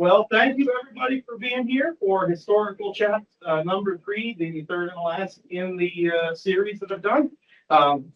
Well, thank you everybody for being here for Historical Chat number 3, the third and last in the series that I've done.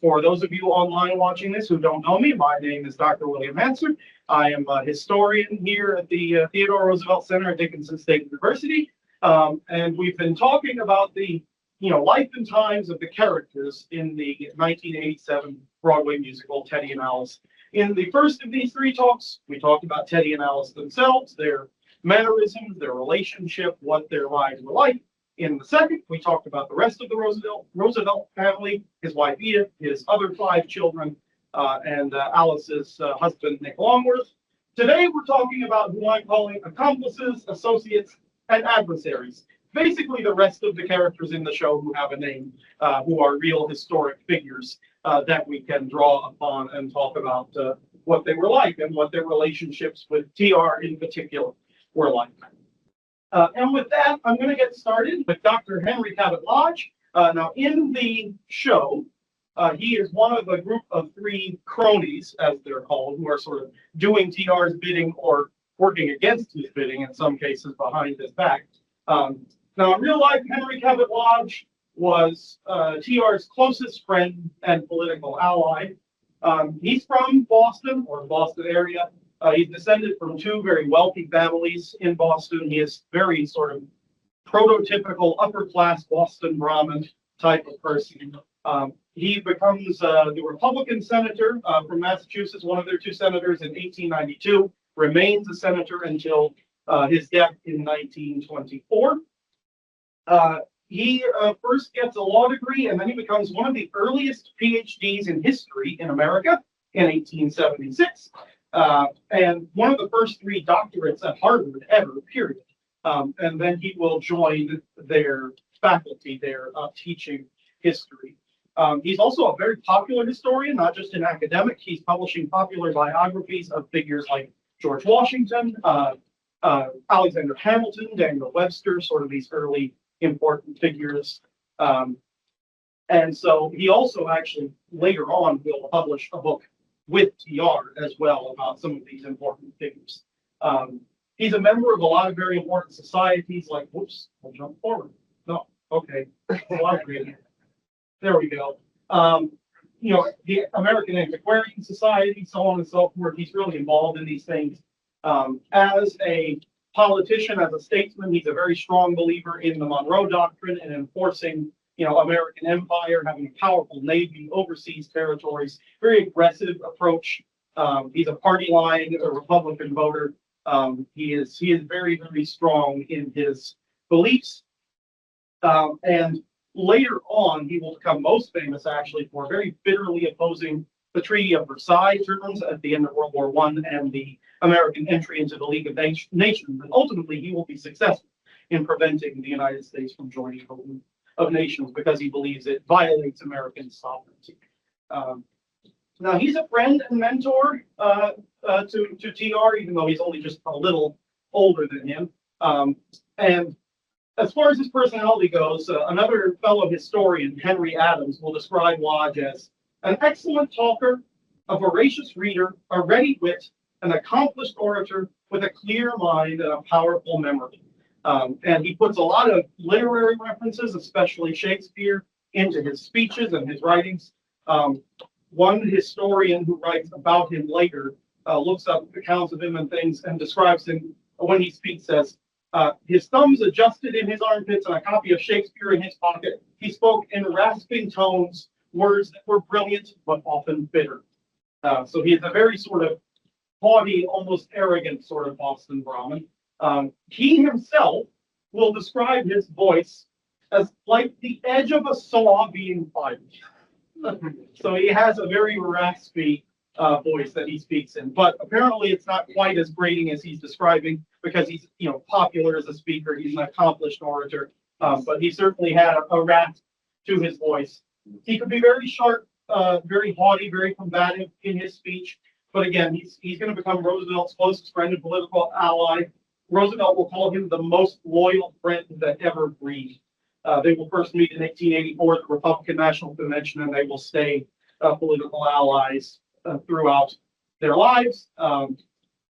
For those of you online watching this who don't know me, my name is Dr. William Hanser. I am a historian here at the Theodore Roosevelt Center at Dickinson State University. And we've been talking about the life and times of the characters in the 1987 Broadway musical Teddy and Alice. In the first of these 3 talks, we talked about Teddy and Alice themselves, their mannerisms, their relationship, what their lives were like. In the second, we talked about the rest of the Roosevelt family, his wife Edith, his other 5 children, and Alice's husband, Nick Longworth. Today, we're talking about who I'm calling accomplices, associates, and adversaries. Basically, the rest of the characters in the show who have a name, who are real historic figures that we can draw upon and talk about what they were like and what their relationships with TR in particular were like. And with that, I'm going to get started with Dr. Henry Cabot Lodge. Now, in the show, he is one of a group of 3 cronies, as they're called, who are sort of doing TR's bidding or working against his bidding, in some cases behind his back. Now, in real life, Henry Cabot Lodge was TR's closest friend and political ally. He's from Boston, or the Boston area. He's descended from 2 very wealthy families in Boston. He is very sort of prototypical upper-class Boston Brahmin type of person. He becomes the Republican senator from Massachusetts, one of their 2 senators in 1892, remains a senator until his death in 1924. He first gets a law degree, and then he becomes one of the earliest PhDs in history in America in 1876, and one of the first 3 doctorates at Harvard ever, period. And then he will join their faculty there teaching history. He's also a very popular historian, not just an academic. He's publishing popular biographies of figures like George Washington, Alexander Hamilton, Daniel Webster, sort of these early important figures. And so he also actually later on will publish a book with TR as well about some of these important figures. He's a member of a lot of very important societies like, whoops, I'll jump forward. No, okay. There we go. The American Antiquarian Society, so on and so forth. He's really involved in these things. As a politician, as a statesman, he's a very strong believer in the Monroe Doctrine and enforcing, American empire, having a powerful navy, overseas territories, very aggressive approach. He's a party line, a Republican voter. He is very, very strong in his beliefs. And later on, he will become most famous actually for very bitterly opposing the Treaty of Versailles terms at the end of World War I and the American entry into the League of Nations. And ultimately, he will be successful in preventing the United States from joining the League of Nations because he believes it violates American sovereignty. Now, he's a friend and mentor to TR, even though he's only just a little older than him. And as far as his personality goes, another fellow historian, Henry Adams, will describe Lodge as an excellent talker, a voracious reader, a ready wit, an accomplished orator with a clear mind and a powerful memory. And he puts a lot of literary references, especially Shakespeare, into his speeches and his writings. One historian who writes about him later looks up accounts of him and things and describes him when he speaks as his thumbs adjusted in his armpits and a copy of Shakespeare in his pocket. He spoke in rasping tones, words that were brilliant but often bitter. So he is a very sort of haughty, almost arrogant sort of Boston Brahmin. He himself will describe his voice as like the edge of a saw being fired. So he has a very raspy voice that he speaks in, but apparently it's not quite as grating as he's describing because he's popular as a speaker. He's an accomplished orator, but he certainly had a rasp to his voice. He could be very sharp, very haughty, very combative in his speech. But again, he's going to become Roosevelt's closest friend and political ally. Roosevelt will call him the most loyal friend that ever breathed. They will first meet in 1884 at the Republican National Convention, and they will stay political allies throughout their lives.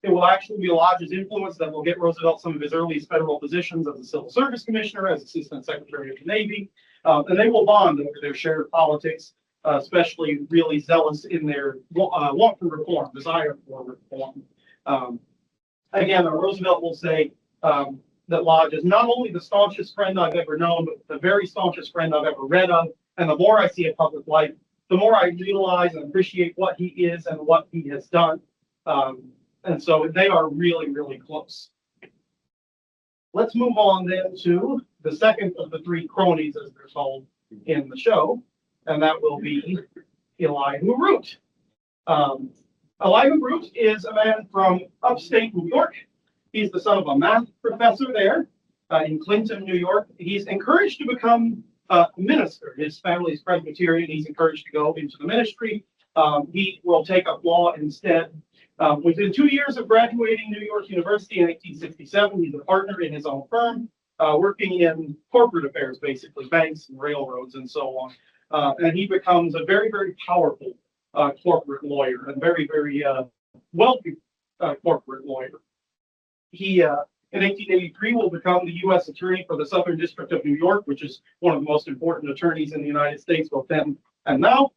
It will actually be Lodge's influence that will get Roosevelt some of his earliest federal positions as a Civil Service Commissioner, as Assistant Secretary of the Navy, and they will bond over their shared politics, especially really zealous in their want for reform, desire for reform. Again, Roosevelt will say that Lodge is not only the staunchest friend I've ever known, but the very staunchest friend I've ever read of. And the more I see in public life, the more I realize and appreciate what he is and what he has done. And so they are really, really close. Let's move on then to the second of the three cronies, as they're called in the show, and that will be Elihu Root. Elihu Root is a man from upstate New York. He's the son of a math professor there in Clinton, New York. He's encouraged to become a minister. His family's Presbyterian. He's encouraged to go into the ministry. He will take up law instead. Within 2 years of graduating New York University in 1867, he's a partner in his own firm, working in corporate affairs, basically banks and railroads and so on. And he becomes a very, very powerful corporate lawyer, and very, very wealthy corporate lawyer. He, in 1883, will become the U.S. Attorney for the Southern District of New York, which is one of the most important attorneys in the United States, both then and now.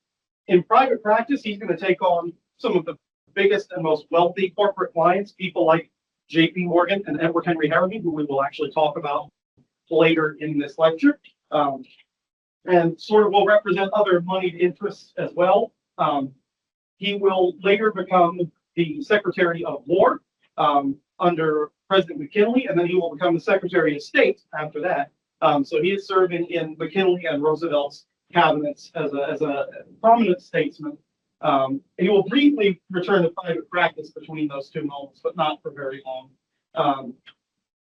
In private practice, he's going to take on some of the biggest and most wealthy corporate clients, people like J.P. Morgan and Edward Henry Harriman, who we will actually talk about later in this lecture, and sort of will represent other moneyed interests as well. He will later become the Secretary of War under President McKinley, and then he will become the Secretary of State after that. So he is serving in McKinley and Roosevelt's cabinets as a prominent statesman. He will briefly return to private practice between those two moments, but not for very long.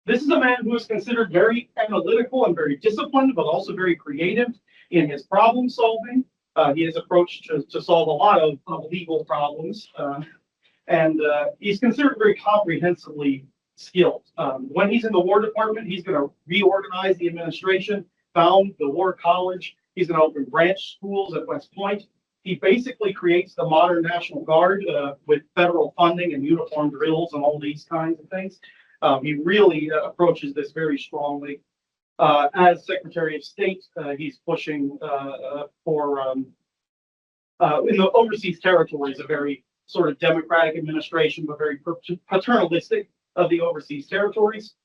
This is a man who is considered very analytical and very disciplined, but also very creative in his problem solving. He is approached to solve a lot of legal problems, and he's considered very comprehensively skilled. When he's in the War Department, he's going to reorganize the administration, found the War College. He's going to open branch schools at West Point. He basically creates the modern National Guard with federal funding and uniform drills and all these kinds of things. He really approaches this very strongly. As Secretary of State, he's pushing for, in the overseas territories, a very sort of democratic administration, but very paternalistic of the overseas territories.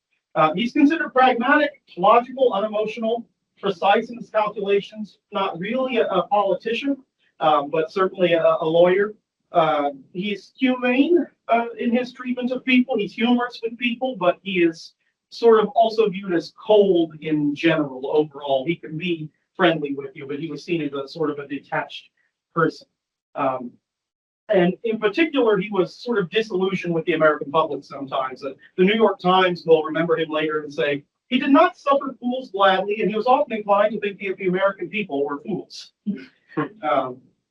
He's considered pragmatic, logical, unemotional, precise in his calculations, not really a politician, but certainly a lawyer. He's humane in his treatment of people. He's humorous with people, but he is sort of also viewed as cold in general overall. He can be friendly with you, but he was seen as a sort of a detached person. And in particular, he was sort of disillusioned with the American public sometimes. The New York Times will remember him later and say, he did not suffer fools gladly, and he was often inclined to think that the American people were fools.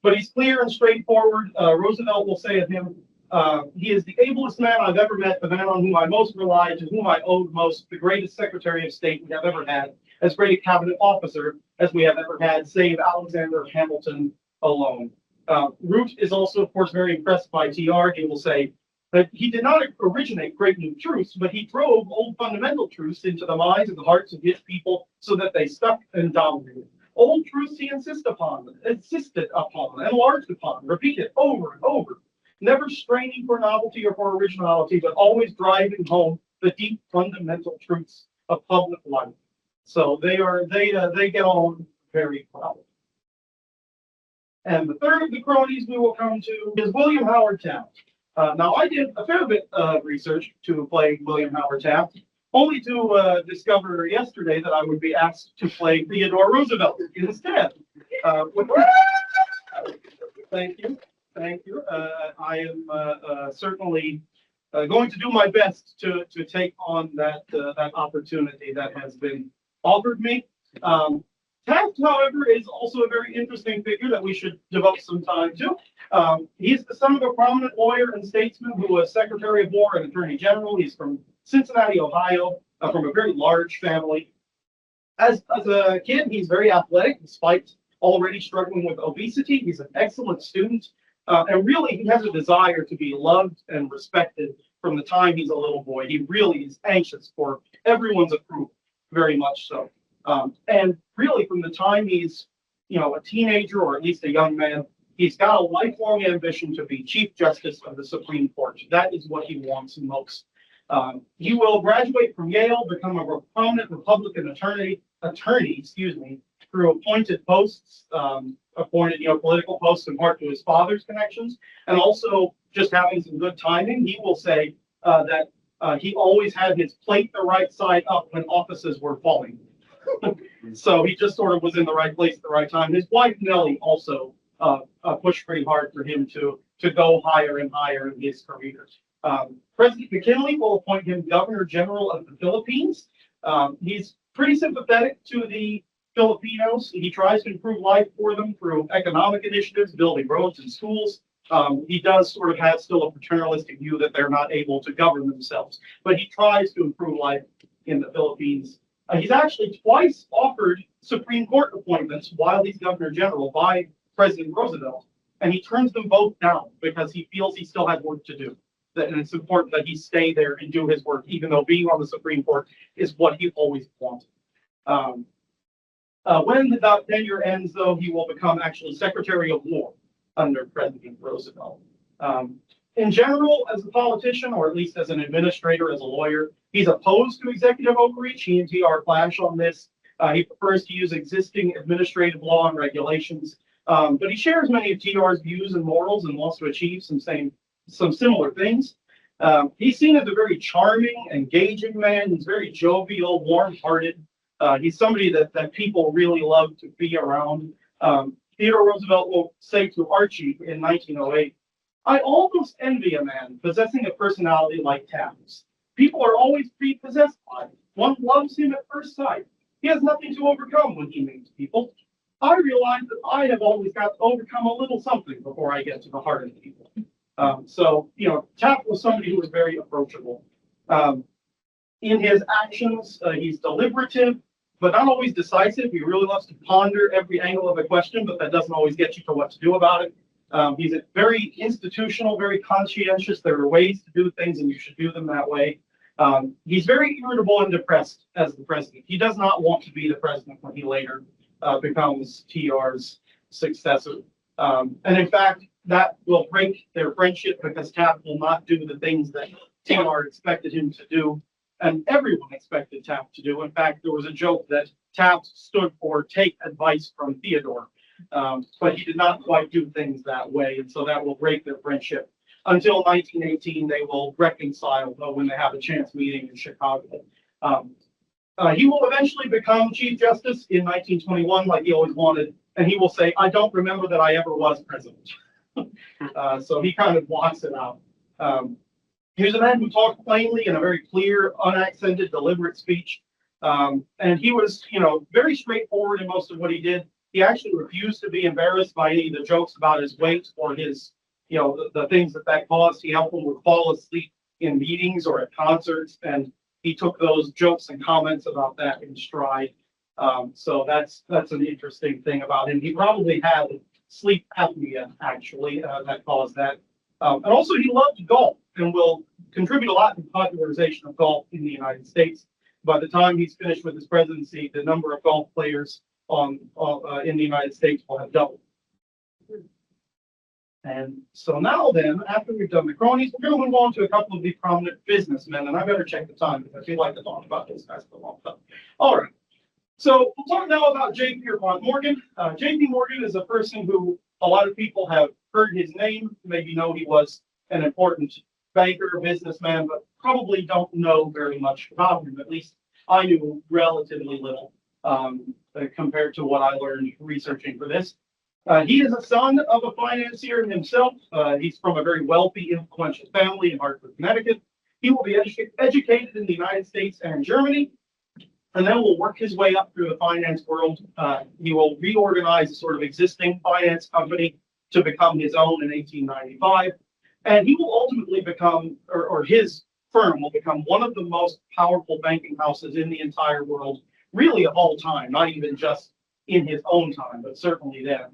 But he's clear and straightforward. Roosevelt will say of him, he is the ablest man I've ever met, the man on whom I most relied, to whom I owed most, the greatest Secretary of State we have ever had, as great a cabinet officer as we have ever had, save Alexander Hamilton alone. Root is also, of course, very impressed by TR. He will say that he did not originate great new truths, but he drove old fundamental truths into the minds and the hearts of his people so that they stuck and dominated. Old truths he insisted upon, enlarged upon, repeated over and over, never straining for novelty or for originality, but always driving home the deep fundamental truths of public life. So they get on very well. And the third of the cronies we will come to is William Howard Taft. Now, I did a fair bit of research to play William Howard Taft, only to discover yesterday that I would be asked to play Theodore Roosevelt instead. Thank you. I am certainly going to do my best to take on that opportunity that has been offered me. Taft, however, is also a very interesting figure that we should devote some time to. He's the son of a prominent lawyer and statesman who was Secretary of War and Attorney General. He's from Cincinnati, Ohio, from a very large family. As a kid, he's very athletic, despite already struggling with obesity. He's an excellent student, and really he has a desire to be loved and respected from the time he's a little boy. He really is anxious for everyone's approval, very much so. And really, from the time he's, a teenager or at least a young man, he's got a lifelong ambition to be Chief Justice of the Supreme Court. That is what he wants most. He will graduate from Yale, become a prominent Republican attorney, through appointed posts, political posts in part to his father's connections, and also just having some good timing. He will say that he always had his plate the right side up when offices were falling. So he just sort of was in the right place at the right time. His wife, Nellie, also pushed pretty hard for him to go higher and higher in his career. President McKinley will appoint him Governor General of the Philippines. He's pretty sympathetic to the Filipinos. He tries to improve life for them through economic initiatives, building roads and schools. He does sort of have still a paternalistic view that they're not able to govern themselves, but he tries to improve life in the Philippines. He's actually twice offered Supreme Court appointments while he's Governor General by President Roosevelt, and he turns them both down because he feels he still has work to do. And it's important that he stay there and do his work, even though being on the Supreme Court is what he always wanted. When the tenure ends, though, he will become actually Secretary of War under President Roosevelt. In general, as a politician, or at least as an administrator, as a lawyer, he's opposed to executive overreach. He and TR clash on this. He prefers to use existing administrative law and regulations, but he shares many of TR's views and morals and wants to achieve some similar things. He's seen as a very charming, engaging man. He's very jovial, warm-hearted. He's somebody that people really love to be around. Theodore Roosevelt will say to Archie in 1908, "I almost envy a man possessing a personality like Taft's. People are always prepossessed by him. One loves him at first sight. He has nothing to overcome when he meets people. I realize that I have always got to overcome a little something before I get to the heart of people." So, Taft was somebody who was very approachable. In his actions, he's deliberative, but not always decisive. He really loves to ponder every angle of a question, but that doesn't always get you to what to do about it. He's very institutional, very conscientious. There are ways to do things, and you should do them that way. He's very irritable and depressed as the president. He does not want to be the president when he later becomes TR's successor. And in fact, that will break their friendship because Taft will not do the things that TR expected him to do, and everyone expected Taft to do. In fact, there was a joke that Taft stood for take advice from Theodore, but he did not quite do things that way, and so that will break their friendship. Until 1918, they will reconcile, though, when they have a chance meeting in Chicago. He will eventually become Chief Justice in 1921, like he always wanted, and he will say, "I don't remember that I ever was president." So he kind of blocks it out. He was a man who talked plainly in a very clear, unaccented, deliberate speech. And he was, very straightforward in most of what he did. He actually refused to be embarrassed by any of the jokes about his weight or his, the things that caused. He helped him would fall asleep in meetings or at concerts, and he took those jokes and comments about that in stride. So that's an interesting thing about him. He probably had sleep apnea, actually, that caused that. And also, he loved golf and will contribute a lot to the popularization of golf in the United States. By the time he's finished with his presidency, the number of golf players in the United States will have doubled. And so now then, after we've done the cronies, we're going to move on to a couple of the prominent businessmen, and I better check the time because I feel like to talk about those guys for a long time. All right. So we'll talk now about J.P. Morgan. J.P. Morgan is a person who a lot of people have heard his name, maybe know he was an important banker, businessman, but probably don't know very much about him. At least I knew relatively little compared to what I learned researching for this. He is a son of a financier himself. He's from a very wealthy, influential family in Hartford, Connecticut. He will be educated in the United States and Germany, and then will work his way up through the finance world. He will reorganize a sort of existing finance company to become his own in 1895. And he will ultimately become, or his firm will become one of the most powerful banking houses in the entire world, really of all time, not even just in his own time, but certainly then.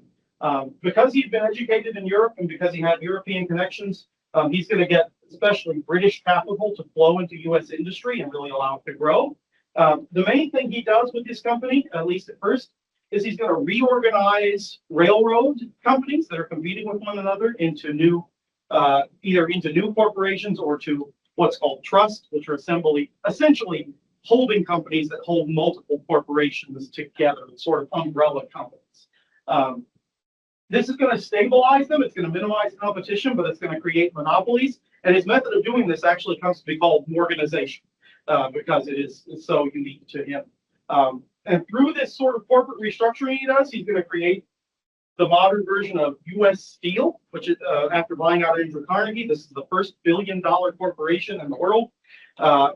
Because he'd been educated in Europe and because he had European connections, He's going to get especially British capital to flow into U.S. industry and really allow it to grow. The main thing he does with his company, at least at first, is he's going to reorganize railroad companies that are competing with one another into new, either into new corporations or to what's called trusts, which are essentially holding companies that hold multiple corporations together, sort of umbrella companies. This is going to stabilize them. It's going to minimize competition, but it's going to create monopolies. And his method of doing this actually comes to be called Morganization, because it's so unique to him. And through this sort of corporate restructuring he does, he's going to create the modern version of U.S. Steel, which is after buying out Andrew Carnegie, this is the first billion-dollar corporation in the world.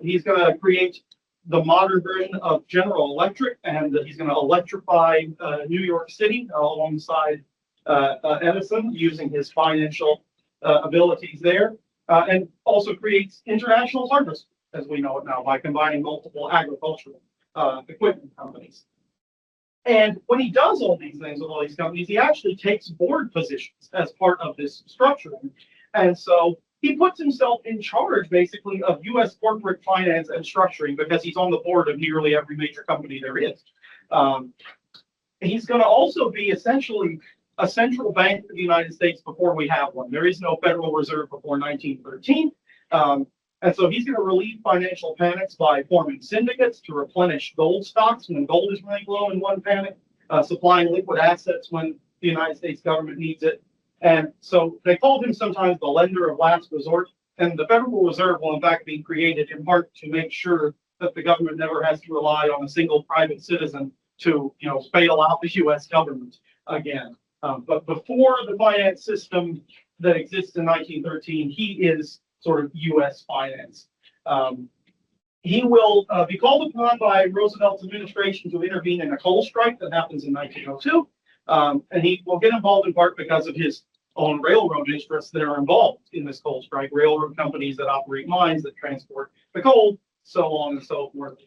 He's going to create the modern version of General Electric, and he's going to electrify New York City alongside Edison, using his financial abilities there, and also creates international service, as we know it now, by combining multiple agricultural equipment companies. And when he does all these things with all these companies, he actually takes board positions as part of this structuring. And so he puts himself in charge, basically, of U.S. corporate finance and structuring, because he's on the board of nearly every major company there is. He's going to also be essentially a central bank of the United States before we have one. There is no Federal Reserve before 1913. And so he's going to relieve financial panics by forming syndicates to replenish gold stocks when gold is running low in one panic, supplying liquid assets when the United States government needs it. And so they called him sometimes the lender of last resort. And the Federal Reserve will in fact be created in part to make sure that the government never has to rely on a single private citizen to, bail out the U.S. government again. But before the finance system that exists in 1913, he is sort of U.S. finance. He will be called upon by Roosevelt's administration to intervene in a coal strike that happens in 1902. And he will get involved in part because of his own railroad interests that are involved in this coal strike, railroad companies that operate mines that transport the coal, so on and so forth.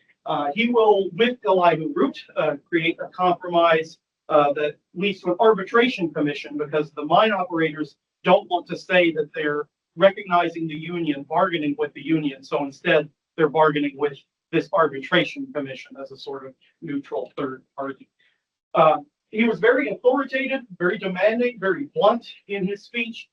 He will, with Elihu Root, create a compromise that leads to an arbitration commission, because the mine operators don't want to say that they're recognizing the union, bargaining with the union. So instead, they're bargaining with this arbitration commission as a sort of neutral third party. He was very authoritative, very demanding, very blunt in his speech,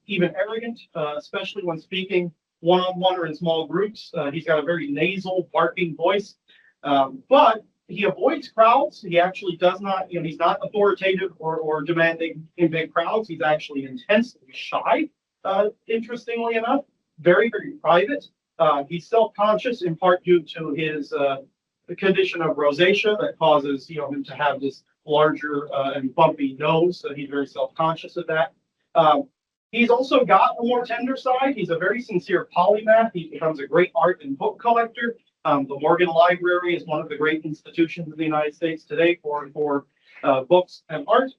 even arrogant, especially when speaking one-on-one or in small groups. He's got a very nasal, barking voice, but he avoids crowds. He actually does not, he's not authoritative or demanding in big crowds. He's actually intensely shy. Interestingly enough, very, very private. He's self-conscious in part due to his the condition of rosacea that causes him to have this larger and bumpy nose. So he's very self-conscious of that. He's also got a more tender side. He's a very sincere polymath. He becomes a great art and book collector. The Morgan Library is one of the great institutions in the United States today for books and art.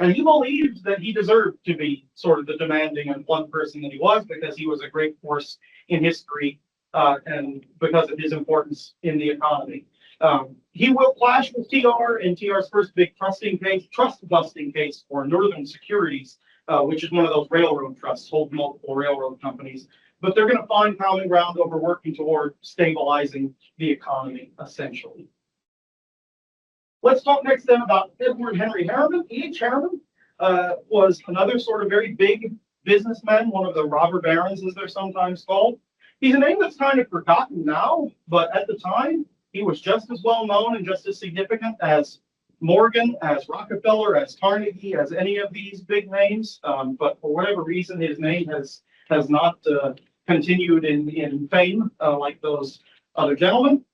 And he believed that he deserved to be sort of the demanding and blunt person that he was, because he was a great force in history and because of his importance in the economy. He will clash with TR in TR's first big trust busting case for Northern Securities, which is one of those railroad trusts, hold multiple railroad companies. But they're going to find common ground over working toward stabilizing the economy, essentially. Let's talk next then about Edward Henry Harriman. E.H. Harriman was another sort of very big businessman, one of the robber barons, as they're sometimes called. He's a name that's kind of forgotten now, but at the time, he was just as well known and just as significant as Morgan, as Rockefeller, as Carnegie, as any of these big names. But for whatever reason, his name has not continued in fame like those other gentlemen.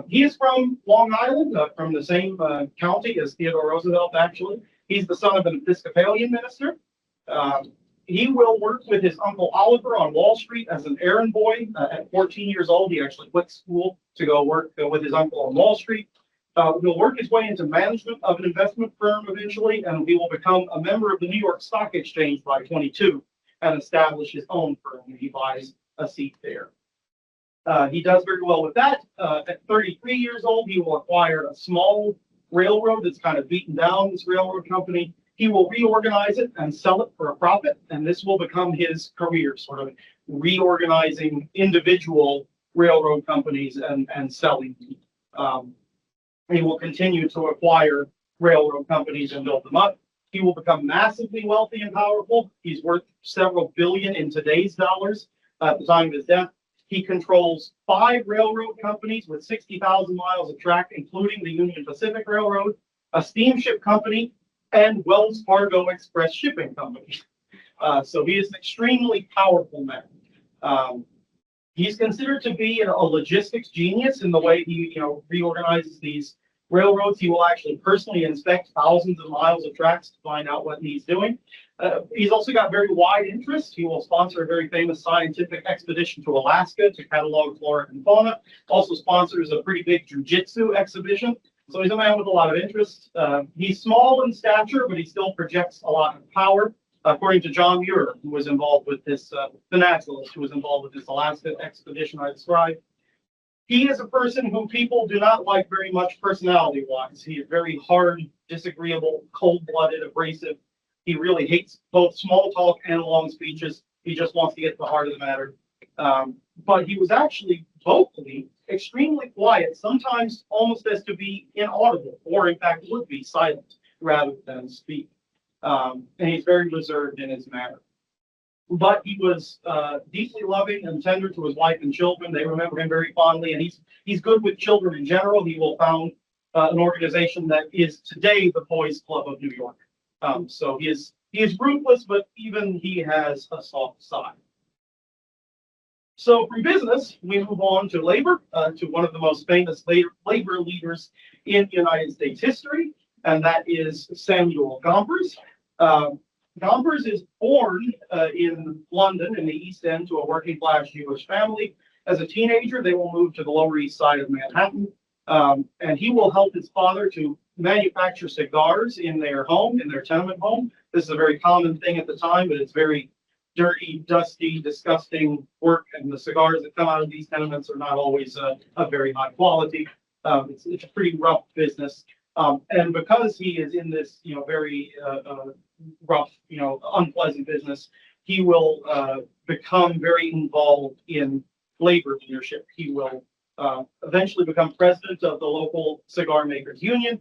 He is from Long Island, from the same county as Theodore Roosevelt, actually. He's the son of an Episcopalian minister. He will work with his uncle Oliver on Wall Street as an errand boy. At 14 years old, he actually quit school to go work with his uncle on Wall Street. He'll work his way into management of an investment firm eventually, and he will become a member of the New York Stock Exchange by 22 and establish his own firm. He buys a seat there. He does very well with that. At 33 years old, he will acquire a small railroad that's kind of beaten down, this railroad company, He will reorganize it and sell it for a profit, and this will become his career, sort of reorganizing individual railroad companies and selling them. He will continue to acquire railroad companies and build them up. He will become massively wealthy and powerful. He's worth several billion in today's dollars at the time of his death. He controls 5 railroad companies with 60,000 miles of track, including the Union Pacific Railroad, a steamship company, and Wells Fargo Express Shipping Company. So he is an extremely powerful man. He's considered to be a logistics genius in the way he, reorganizes these railroads. He will actually personally inspect thousands of miles of tracks to find out what he's doing. He's also got very wide interests. He will sponsor a very famous scientific expedition to Alaska to catalog flora and fauna. Also sponsors a pretty big jujitsu exhibition. So he's a man with a lot of interest. He's small in stature, but he still projects a lot of power. According to John Muir, who was involved with this, the naturalist who was involved with this Alaska expedition I described, he is a person who people do not like very much personality-wise. He is very hard, disagreeable, cold-blooded, abrasive. He really hates both small talk and long speeches. He just wants to get to the heart of the matter. But he was actually vocally extremely quiet, sometimes almost as to be inaudible, or in fact would be silent rather than speak. And he's very reserved in his manner. But he was deeply loving and tender to his wife and children. They remember him very fondly, and he's good with children in general. He will found an organization that is today the Boys Club of New York. So he is ruthless, but even he has a soft side. So from business, we move on to labor, to one of the most famous labor leaders in United States history, and that is Samuel Gompers. Gompers is born in London in the East End to a working class Jewish family. As a teenager, they will move to the Lower East Side of Manhattan, and he will help his father to manufacture cigars in their home, in their tenement home. This is a very common thing at the time, but it's very dirty, dusty, disgusting work, and the cigars that come out of these tenements are not always of very high quality. It's a pretty rough business. And because he is in this, very rough, unpleasant business, he will become very involved in labor leadership. He will eventually become president of the local cigar makers union.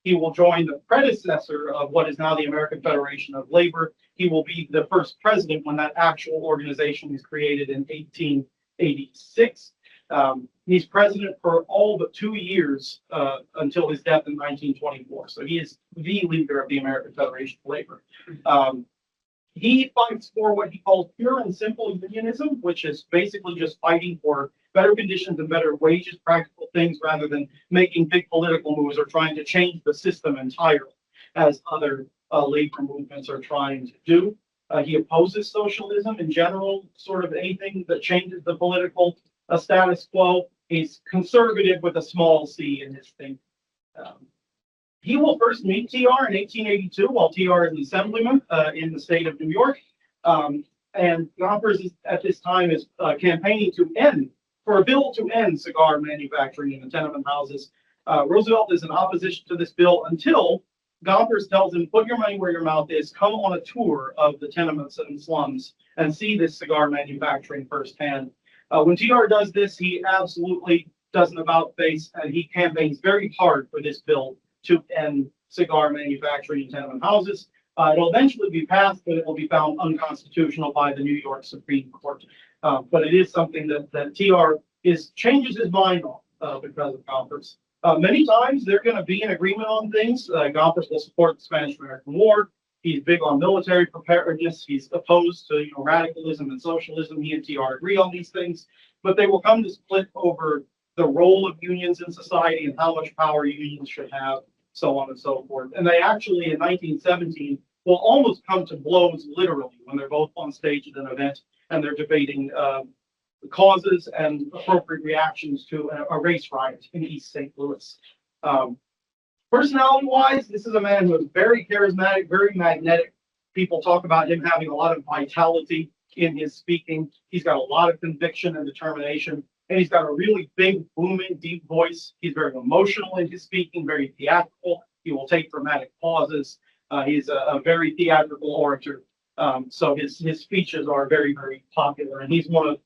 He will join the predecessor of what is now the American Federation of Labor. He will be the first president when that actual organization is created in 1886. He's president for all but 2 years until his death in 1924. So he is the leader of the American Federation of Labor. He fights for what he calls pure and simple unionism, which is basically just fighting for better conditions and better wages, practical things, rather than making big political moves or trying to change the system entirely, as other labor movements are trying to do. He opposes socialism in general, sort of anything that changes the political status quo. He's conservative with a small c in his thinking. He will first meet TR in 1882 while TR is an assemblyman in the state of New York. And Gompers at this time is campaigning for a bill to end cigar manufacturing in the tenement houses. Roosevelt is in opposition to this bill until Gompers tells him, put your money where your mouth is, come on a tour of the tenements and slums and see this cigar manufacturing firsthand. When TR does this, he absolutely does an about-face, and he campaigns very hard for this bill to end cigar manufacturing in tenement houses. It'll eventually be passed, but it will be found unconstitutional by the New York Supreme Court. But it is something that TR changes his mind on because of Gompers. Many times they're going to be in agreement on things. Gompers will support the Spanish-American War. He's big on military preparedness. He's opposed to radicalism and socialism. He and TR agree on these things, but they will come to split over the role of unions in society and how much power unions should have, so on and so forth. And they actually, in 1917, will almost come to blows literally when they're both on stage at an event and they're debating causes and appropriate reactions to a race riot in East St. Louis. Personality-wise, this is a man who is very charismatic, very magnetic. People talk about him having a lot of vitality in his speaking. He's got a lot of conviction and determination, and he's got a really big, booming, deep voice. He's very emotional in his speaking, very theatrical. He will take dramatic pauses. He's a very theatrical orator, so his speeches are very, very popular, and he's one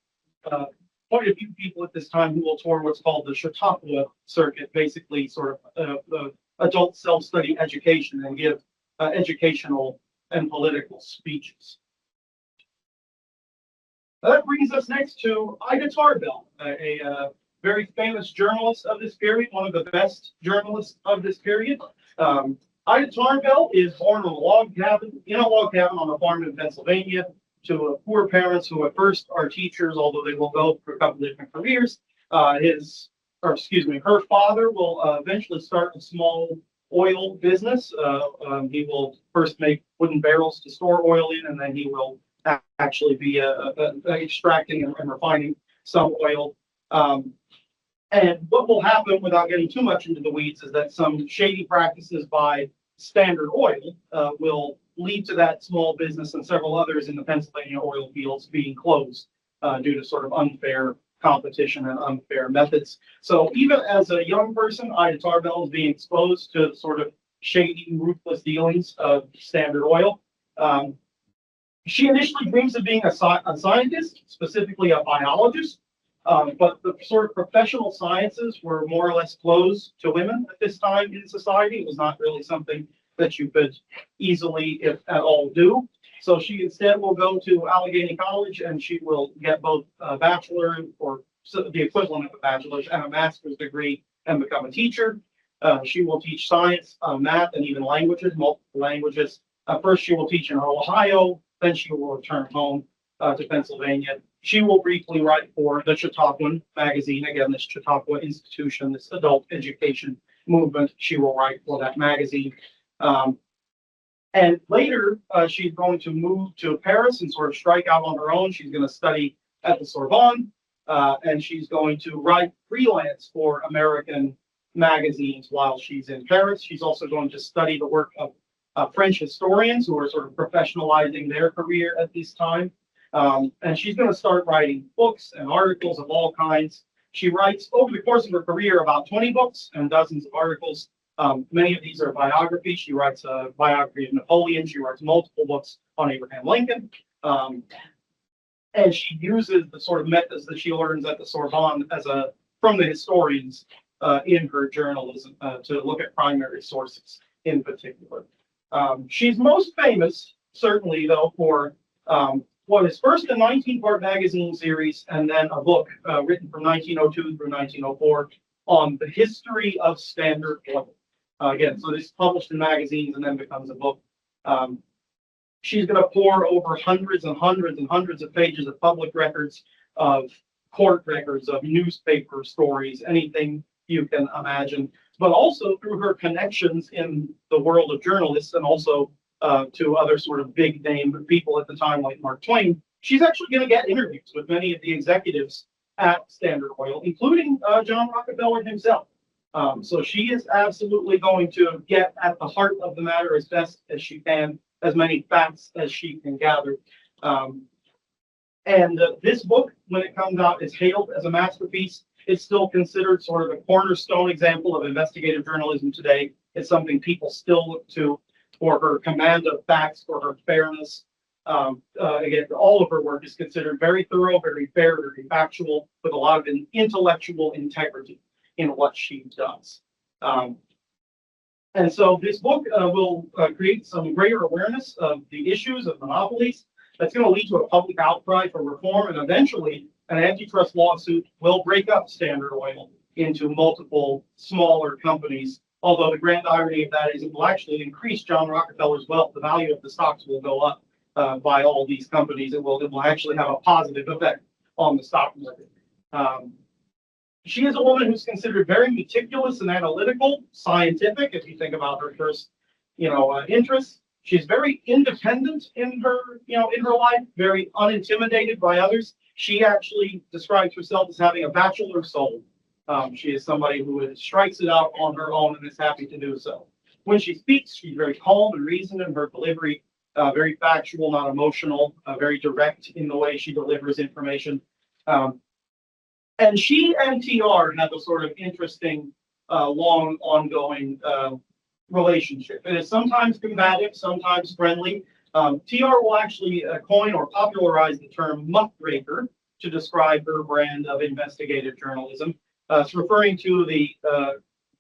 of quite a few people at this time who will tour what's called the Chautauqua circuit, basically sort of adult self-study education and give educational and political speeches. That brings us next to Ida Tarbell, a very famous journalist of this period, one of the best journalists of this period. Ida Tarbell is born in a log cabin on a farm in Pennsylvania to poor parents who at first are teachers, although they will go for a couple different careers. Her father will eventually start a small oil business. He will first make wooden barrels to store oil in, and then he will actually be extracting and refining some oil. And what will happen, without getting too much into the weeds, is that some shady practices by Standard Oil will lead to that small business and several others in the Pennsylvania oil fields being closed due to sort of unfair competition and unfair methods. So even as a young person, Ida Tarbell is being exposed to sort of shady, ruthless dealings of Standard Oil. She initially dreams of being a scientist, specifically a biologist, but the sort of professional sciences were more or less closed to women at this time in society. It was not really something that you could easily, if at all, do. So she instead will go to Allegheny College, and she will get both a bachelor, or the equivalent of a bachelor's, and a master's degree, and become a teacher. She will teach science, math, and even languages, multiple languages. First, she will teach in Ohio, then she will return home to Pennsylvania. She will briefly write for the Chautauquan magazine, again, this Chautauqua institution, this adult education movement. She will write for that magazine. And later, she's going to move to Paris and sort of strike out on her own. She's going to study at the Sorbonne, and she's going to write freelance for American magazines while she's in Paris. She's also going to study the work of French historians who are sort of professionalizing their career at this time. And she's going to start writing books and articles of all kinds. She writes, over the course of her career, about 20 books and dozens of articles. Many of these are biographies. She writes a biography of Napoleon. She writes multiple books on Abraham Lincoln. And she uses the sort of methods that she learns at the Sorbonne from the historians in her journalism to look at primary sources in particular. She's most famous, certainly, though, for what is first a 19-part magazine series and then a book written from 1902 through 1904 on the history of Standard Oil. Again, so this is published in magazines and then becomes a book. She's going to pour over hundreds and hundreds and hundreds of pages of public records, of court records, of newspaper stories, anything you can imagine, but also through her connections in the world of journalists and also to other sort of big name people at the time like Mark Twain. She's actually going to get interviews with many of the executives at Standard Oil, including John Rockefeller himself. So she is absolutely going to get at the heart of the matter as best as she can, as many facts as she can gather. This book, when it comes out, is hailed as a masterpiece. It's still considered sort of a cornerstone example of investigative journalism today. It's something people still look to for her command of facts, for her fairness. Again, all of her work is considered very thorough, very fair, very factual, with a lot of intellectual integrity in what she does. And so this book will create some greater awareness of the issues of monopolies. That's going to lead to a public outcry for reform, and eventually an antitrust lawsuit will break up Standard Oil into multiple smaller companies. Although the grand irony of that is it will actually increase John Rockefeller's wealth. The value of the stocks will go up by all these companies. It will actually have a positive effect on the stock market. She is a woman who's considered very meticulous and analytical, scientific, if you think about her first, interests. She's very independent in her life, very unintimidated by others. She actually describes herself as having a bachelor soul. She is somebody who strikes it out on her own and is happy to do so. When she speaks, she's very calm and reasoned in her delivery, very factual, not emotional, very direct in the way she delivers information. And she and TR have a sort of interesting, long, ongoing relationship. It is sometimes combative, sometimes friendly. TR will actually coin or popularize the term muckraker to describe her brand of investigative journalism. It's referring to the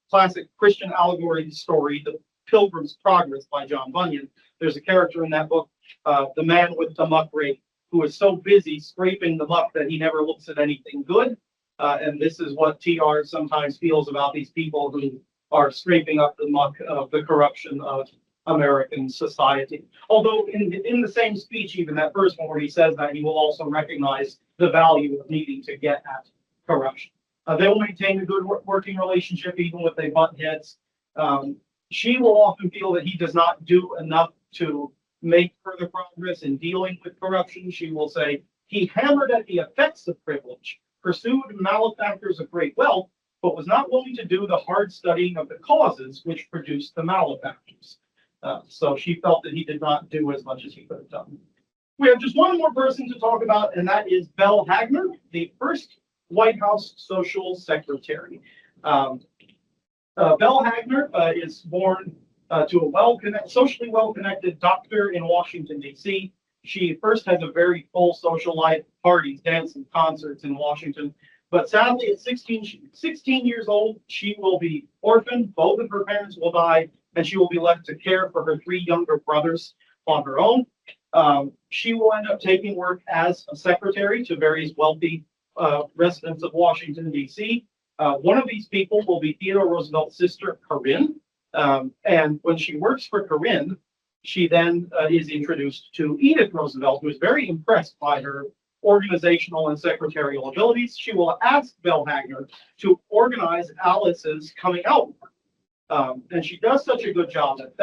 classic Christian allegory story, The Pilgrim's Progress by John Bunyan. There's a character in that book, the man with the muck rake, who is so busy scraping the muck that he never looks at anything good. And this is what TR sometimes feels about these people who are scraping up the muck of the corruption of American society. Although in the same speech, even that first one where he says that, he will also recognize the value of needing to get at corruption. They will maintain a good working relationship even if they butt heads. She will often feel that he does not do enough to make further progress in dealing with corruption. She will say, he hammered at the effects of privilege, pursued malefactors of great wealth, but was not willing to do the hard studying of the causes which produced the malefactors. So she felt that he did not do as much as he could have done. We have just one more person to talk about, and that is Belle Hagner, the first White House social secretary. Belle Hagner is born to a socially well-connected doctor in Washington, D.C. She first has a very full social life, parties, dancing, concerts in Washington. But sadly, at 16 years old, she will be orphaned. Both of her parents will die, and she will be left to care for her three younger brothers on her own. She will end up taking work as a secretary to various wealthy residents of Washington, D.C. One of these people will be Theodore Roosevelt's sister, Corinne. And when she works for Corinne, she then is introduced to Edith Roosevelt, who is very impressed by her organizational and secretarial abilities. She will ask Belle Hagner to organize Alice's coming out. And she does such a good job at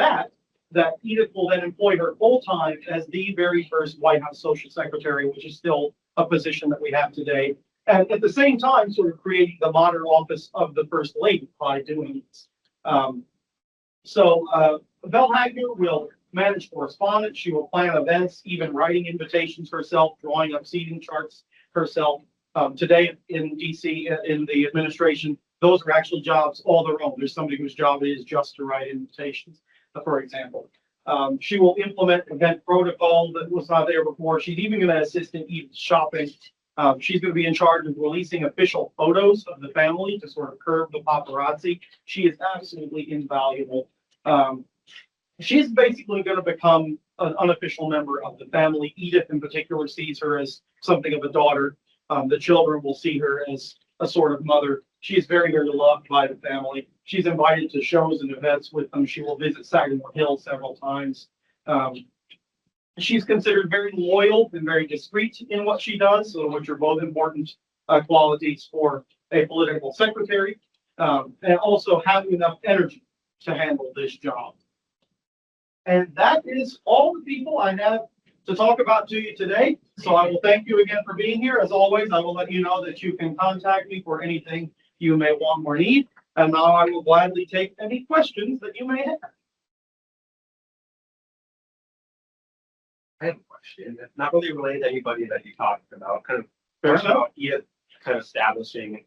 that Edith will then employ her full-time as the very first White House social secretary, which is still a position that we have today. And at the same time, sort of creating the modern office of the First Lady by doing this. Belle Hagner will manage correspondence. She will plan events, even writing invitations herself, drawing up seating charts herself. Today in DC, in the administration, those are actually jobs all their own. There's somebody whose job it is just to write invitations, for example. She will implement event protocol that was not there before. She's even going to assist in shopping. She's going to be in charge of releasing official photos of the family to sort of curb the paparazzi. She is absolutely invaluable. She's basically going to become an unofficial member of the family. Edith, in particular, sees her as something of a daughter. The children will see her as a sort of mother. She is very, very loved by the family. She's invited to shows and events with them. She will visit Sagamore Hill several times. She's considered very loyal and very discreet in what she does, which are both important qualities for a political secretary, and also having enough energy to handle this job. And that is all the people I have to talk about to you today. So I will thank you again for being here. As always, I will let you know that you can contact me for anything you may want or need. And now I will gladly take any questions that you may have. I have a question. It's not really related to anybody that you talked about. Kind of Fair more about Edith kind of establishing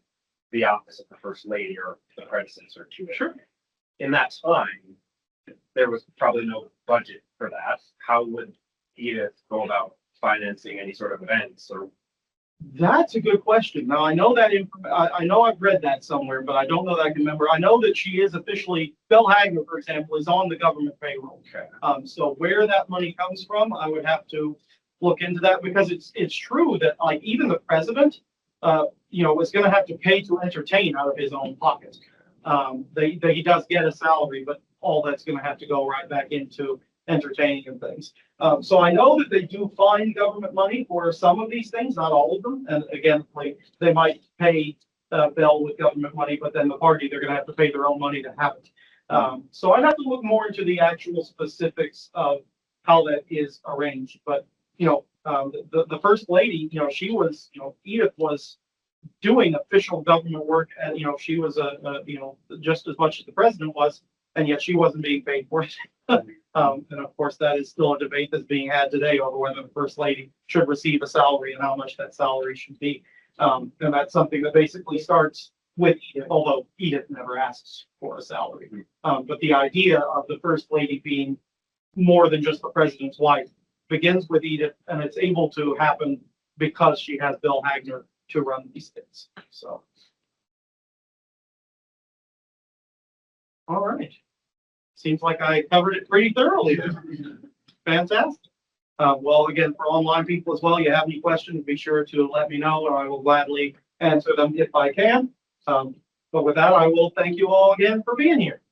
the office of the First Lady or the predecessor to it. Sure. In that time, there was probably no budget for that. How would Edith go about financing any sort of events? Or That's a good question. Now, I know that I know I've read that somewhere, but I don't know that I can remember. I know that she is officially, Belle Hagner, for example, is on the government payroll. okay. So where that money comes from, I would have to look into that, because it's true that like even the president, is going to have to pay to entertain out of his own pocket. He does get a salary, but all that's going to have to go right back into entertaining and things. So I know that they do find government money for some of these things, not all of them. And again, like they might pay Belle with government money, but then the party, they're going to have to pay their own money to have it. So I'd have to look more into the actual specifics of how that is arranged. But, the First Lady, she was, Edith was doing official government work, and, she was just as much as the president was, and yet she wasn't being paid for it. And of course, that is still a debate that's being had today over whether the First Lady should receive a salary and how much that salary should be. And that's something that basically starts with Edith, although Edith never asks for a salary. But the idea of the first lady being more than just the president's wife begins with Edith, and it's able to happen because she has Bill Hagner to run these things. So. All right. Seems like I covered it pretty thoroughly there. Fantastic. Well, again, for online people as well, you have any questions, be sure to let me know, or I will gladly answer them if I can. But with that, I will thank you all again for being here.